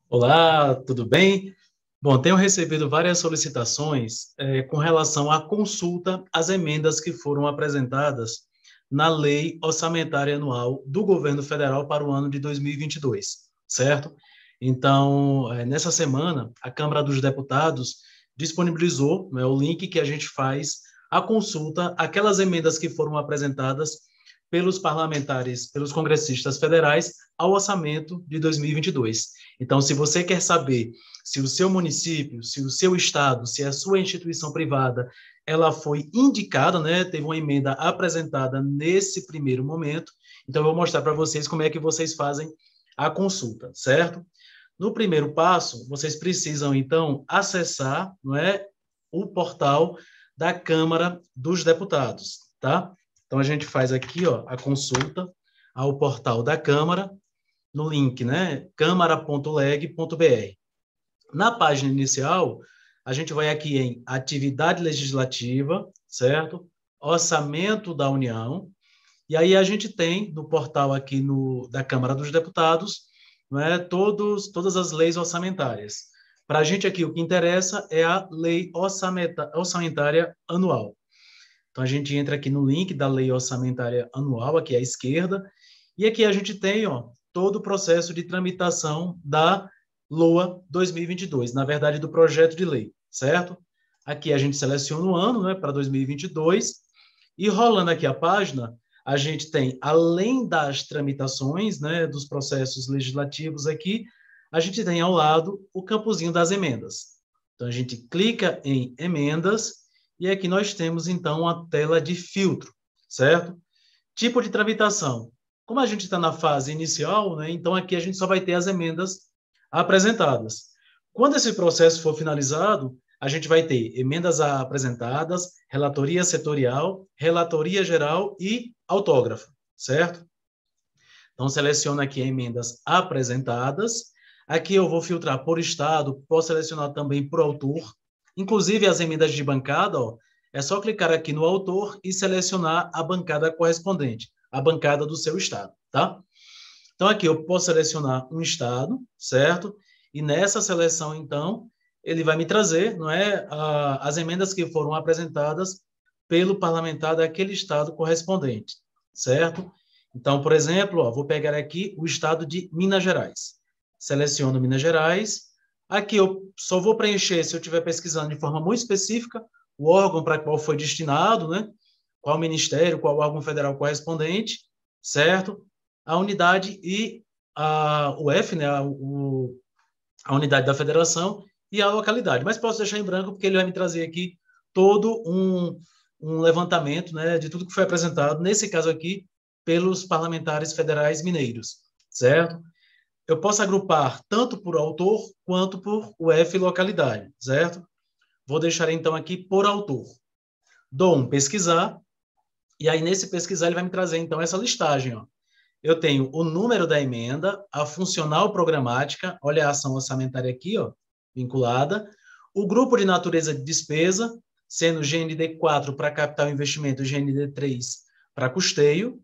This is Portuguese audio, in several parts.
Olá, tudo bem? Bom, tenho recebido várias solicitações com relação à consulta às emendas que foram apresentadas na Lei Orçamentária Anual do Governo Federal para o ano de 2022, certo? Então, nessa semana, a Câmara dos Deputados disponibilizou, né, o link que a gente faz a consulta aquelas emendas que foram apresentadas pelos parlamentares, pelos congressistas federais ao orçamento de 2022. Então, se você quer saber se o seu município, se o seu estado, se a sua instituição privada, ela foi indicada, né, teve uma emenda apresentada nesse primeiro momento, então eu vou mostrar para vocês como é que vocês fazem a consulta, certo? No primeiro passo, vocês precisam, então, acessar, não é, o portal da Câmara dos Deputados, tá? Então, a gente faz aqui, ó, a consulta ao portal da Câmara, no link, né, câmara.leg.br. Na página inicial, a gente vai aqui em atividade legislativa, certo? Orçamento da União, e aí a gente tem no portal aqui da Câmara dos Deputados, né, todas as leis orçamentárias. Para a gente aqui, o que interessa é a lei orçamentária anual. Então, a gente entra aqui no link da lei orçamentária anual, aqui à esquerda, e aqui a gente tem, ó, todo o processo de tramitação da LOA 2022, na verdade, do projeto de lei, certo? Aqui a gente seleciona o ano, né, para 2022, e rolando aqui a página, a gente tem, além das tramitações, né, dos processos legislativos aqui, a gente tem ao lado o campozinho das emendas. Então, a gente clica em emendas, e aqui nós temos, então, a tela de filtro, certo? Tipo de tramitação. Como a gente está na fase inicial, né, então aqui a gente só vai ter as emendas apresentadas. Quando esse processo for finalizado, a gente vai ter emendas apresentadas, relatoria setorial, relatoria geral e autógrafo, certo? Então, seleciono aqui emendas apresentadas. Aqui eu vou filtrar por estado, posso selecionar também por autor. Inclusive, as emendas de bancada, ó, é só clicar aqui no autor e selecionar a bancada correspondente, a bancada do seu estado, tá? Então, aqui eu posso selecionar um estado, certo? E nessa seleção, então, ele vai me trazer, não é, as emendas que foram apresentadas pelo parlamentar daquele estado correspondente, certo? Então, por exemplo, ó, vou pegar aqui o estado de Minas Gerais. Seleciono Minas Gerais. Aqui eu só vou preencher, se eu estiver pesquisando de forma muito específica, o órgão para qual foi destinado, né? Qual ministério, qual órgão federal correspondente, certo? A unidade e o F, né? A unidade da federação e a localidade. Mas posso deixar em branco, porque ele vai me trazer aqui todo um levantamento, né, de tudo que foi apresentado, nesse caso aqui, pelos parlamentares federais mineiros, certo? Eu posso agrupar tanto por autor quanto por UF localidade, certo? Vou deixar então aqui por autor. Dou um pesquisar, e aí nesse pesquisar ele vai me trazer então essa listagem, ó. Eu tenho o número da emenda, a funcional programática, olha a ação orçamentária aqui, ó, vinculada, o grupo de natureza de despesa, sendo GND 4 para capital e investimento, GND 3 para custeio,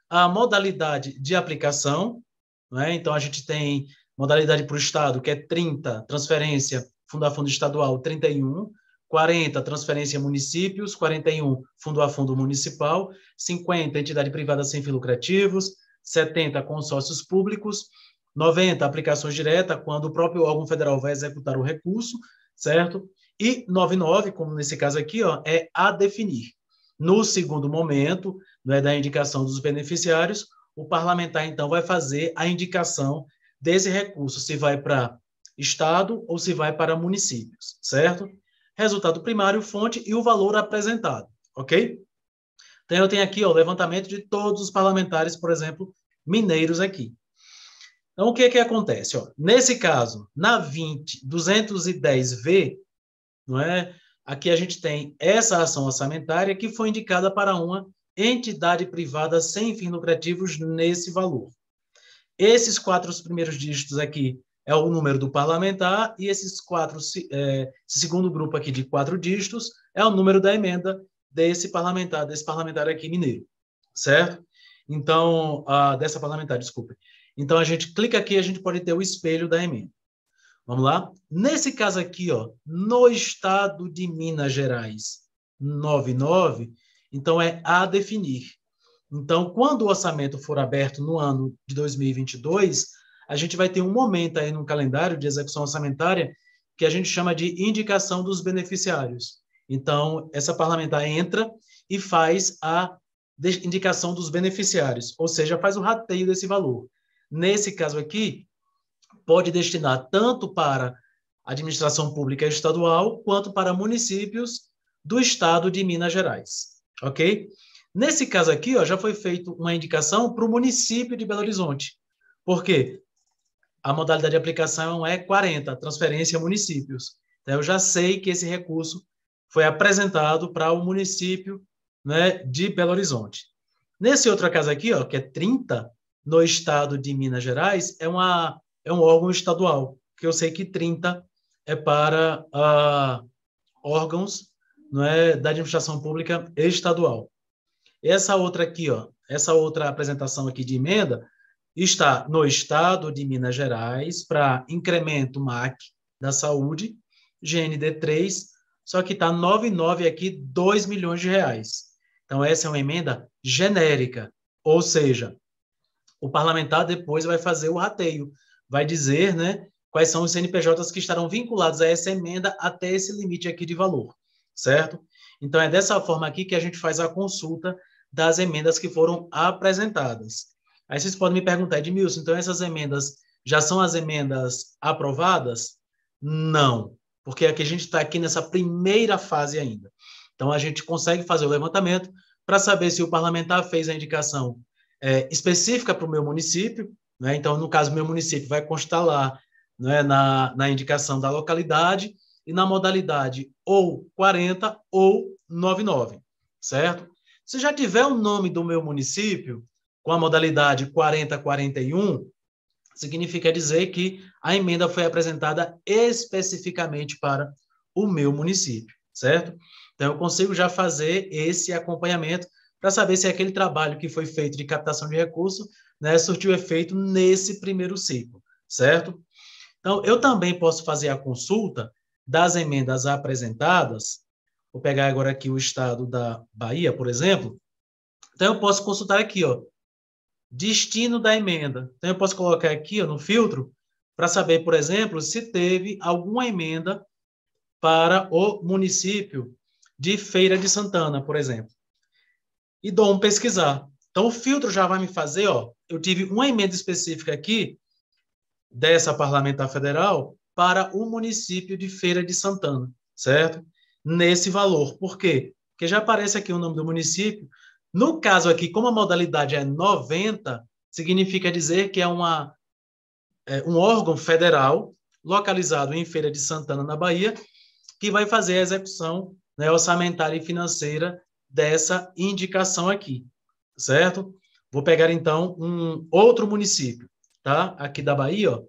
a modalidade de aplicação, né? Então, a gente tem modalidade para o Estado, que é 30, transferência, fundo a fundo estadual, 31, 40, transferência municípios, 41, fundo a fundo municipal, 50, entidade privada sem fins lucrativos, 70, consórcios públicos, 90, aplicações diretas, quando o próprio órgão federal vai executar o recurso, certo? E 99, como nesse caso aqui, ó, é a definir. No segundo momento, né, da indicação dos beneficiários, o parlamentar, então, vai fazer a indicação desse recurso, se vai para Estado ou se vai para municípios, certo? Resultado primário, fonte e o valor apresentado, ok? Então, eu tenho aqui ó, o levantamento de todos os parlamentares, por exemplo, mineiros aqui. Então, o que acontece? Ó, nesse caso, na 210V, não é? Aqui a gente tem essa ação orçamentária que foi indicada para uma entidade privada sem fins lucrativos nesse valor. Esses quatro primeiros dígitos aqui é o número do parlamentar e esse segundo grupo aqui de quatro dígitos é o número da emenda desse parlamentar aqui mineiro, certo? Então, dessa parlamentar, desculpe. Então, a gente clica aqui e a gente pode ter o espelho da emenda. Vamos lá? Nesse caso aqui, ó, no estado de Minas Gerais, 99, então é a definir. Então, quando o orçamento for aberto no ano de 2022, a gente vai ter um momento aí no calendário de execução orçamentária que a gente chama de indicação dos beneficiários. Então, essa parlamentar entra e faz a indicação dos beneficiários, ou seja, faz o rateio desse valor. Nesse caso aqui, pode destinar tanto para administração pública estadual quanto para municípios do estado de Minas Gerais, ok? Nesse caso aqui, ó, já foi feita uma indicação para o município de Belo Horizonte. Por quê? A modalidade de aplicação é 40, transferência a municípios. Então, eu já sei que esse recurso foi apresentado para o município, né, de Belo Horizonte. Nesse outro caso aqui, ó, que é 30, no estado de Minas Gerais, é um órgão estadual, que eu sei que 30 é para órgãos, não é, da administração pública estadual. Essa outra aqui, ó, essa outra apresentação aqui de emenda está no estado de Minas Gerais para incremento MAC da saúde, GND3, só que está 99 aqui, 2 milhões de reais. Então, essa é uma emenda genérica, ou seja, o parlamentar depois vai fazer o rateio, vai dizer, né, quais são os CNPJs que estarão vinculados a essa emenda até esse limite aqui de valor, certo? Então, é dessa forma aqui que a gente faz a consulta das emendas que foram apresentadas. Aí vocês podem me perguntar, Edmilson, então essas emendas já são as emendas aprovadas? Não, porque aqui a gente está aqui nessa primeira fase ainda. Então, a gente consegue fazer o levantamento para saber se o parlamentar fez a indicação específica para o meu município, né? Então, no caso, meu município vai constar lá, né, na indicação da localidade e na modalidade ou 40 ou 99, certo? Se já tiver o nome do meu município, com a modalidade 40-41, significa dizer que a emenda foi apresentada especificamente para o meu município, certo? Então, eu consigo já fazer esse acompanhamento para saber se aquele trabalho que foi feito de captação de recursos, né, surtiu efeito nesse primeiro ciclo, certo? Então, eu também posso fazer a consulta das emendas apresentadas. Vou pegar agora aqui o estado da Bahia, por exemplo. Então, eu posso consultar aqui, ó, destino da emenda. Então, eu posso colocar aqui, ó, no filtro para saber, por exemplo, se teve alguma emenda para o município de Feira de Santana, por exemplo. E dou um pesquisar. Então, o filtro já vai me fazer, ó, eu tive uma emenda específica aqui, dessa parlamentar federal, para o município de Feira de Santana, certo? Nesse valor. Por quê? Porque já aparece aqui o nome do município. No caso aqui, como a modalidade é 90, significa dizer que é um órgão federal localizado em Feira de Santana, na Bahia, que vai fazer a execução, né, orçamentária e financeira dessa indicação aqui, certo? Vou pegar, então, um outro município, tá? Aqui da Bahia, ó.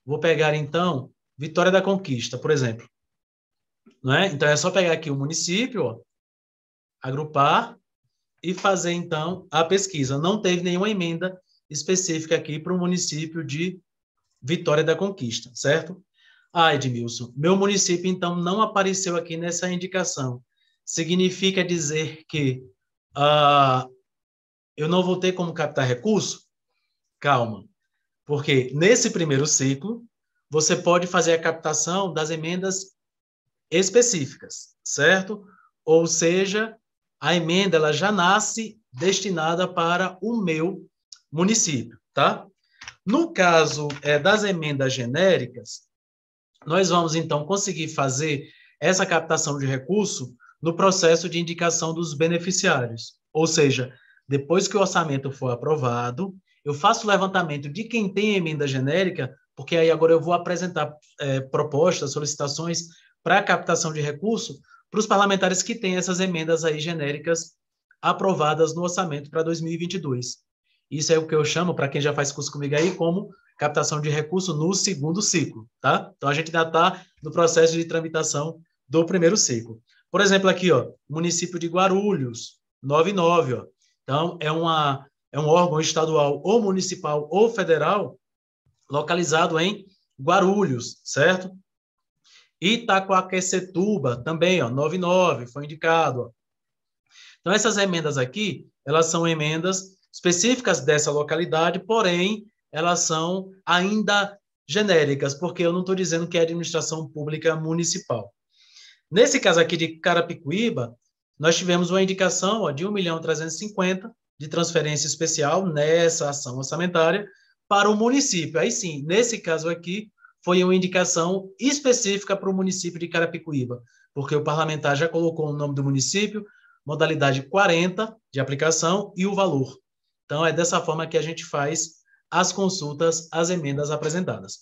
Vou pegar, então, Vitória da Conquista, por exemplo. Não é? Então, é só pegar aqui o município, ó, agrupar e fazer, então, a pesquisa. Não teve nenhuma emenda específica aqui para o município de Vitória da Conquista, certo? Ah, Edmilson, meu município, então, não apareceu aqui nessa indicação. Significa dizer que eu não vou ter como captar recurso? Calma, porque nesse primeiro ciclo, você pode fazer a captação das emendas específicas, certo? Ou seja, a emenda ela já nasce destinada para o meu município, tá? No caso das emendas genéricas, nós vamos, então, conseguir fazer essa captação de recurso no processo de indicação dos beneficiários. Ou seja, depois que o orçamento for aprovado, eu faço o levantamento de quem tem emenda genérica, porque aí agora eu vou apresentar propostas, solicitações para a captação de recurso para os parlamentares que têm essas emendas aí genéricas aprovadas no orçamento para 2022. Isso é o que eu chamo, para quem já faz curso comigo aí, como captação de recurso no segundo ciclo, tá? Então, a gente ainda está no processo de tramitação do primeiro ciclo. Por exemplo, aqui, ó, município de Guarulhos, 99, ó. Então, é um órgão estadual ou municipal ou federal localizado em Guarulhos, certo? Itaquaquecetuba, também, ó, 99, foi indicado. Ó. Então, essas emendas aqui, elas são emendas específicas dessa localidade, porém, elas são ainda genéricas, porque eu não estou dizendo que é administração pública municipal. Nesse caso aqui de Carapicuíba, nós tivemos uma indicação ó, de 1.350.000 de transferência especial nessa ação orçamentária para o município. Aí sim, nesse caso aqui, foi uma indicação específica para o município de Carapicuíba, porque o parlamentar já colocou o nome do município, modalidade 40 de aplicação e o valor. Então, é dessa forma que a gente faz as consultas, as emendas apresentadas.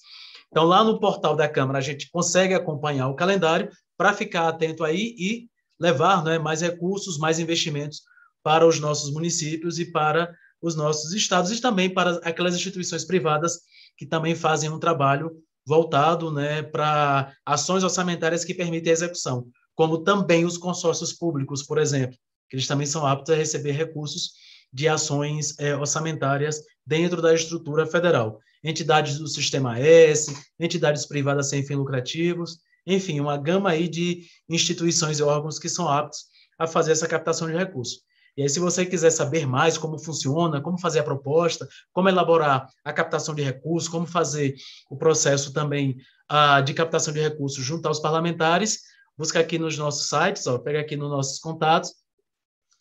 Então, lá no portal da Câmara, a gente consegue acompanhar o calendário para ficar atento aí e levar né, mais recursos, mais investimentos para os nossos municípios e para os nossos estados e também para aquelas instituições privadas que também fazem um trabalho voltado né, para ações orçamentárias que permitem a execução, como também os consórcios públicos, por exemplo, que eles também são aptos a receber recursos de ações orçamentárias dentro da estrutura federal. Entidades do Sistema S, entidades privadas sem fins lucrativos, enfim, uma gama aí de instituições e órgãos que são aptos a fazer essa captação de recursos. E aí, se você quiser saber mais como funciona, como fazer a proposta, como elaborar a captação de recursos, como fazer o processo também de captação de recursos junto aos parlamentares, busca aqui nos nossos sites, ó, pega aqui nos nossos contatos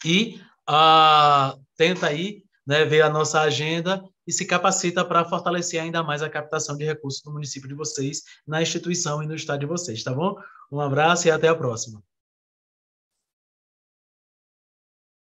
e tenta aí né, ver a nossa agenda e se capacita para fortalecer ainda mais a captação de recursos no município de vocês, na instituição e no estado de vocês, tá bom? Um abraço e até a próxima.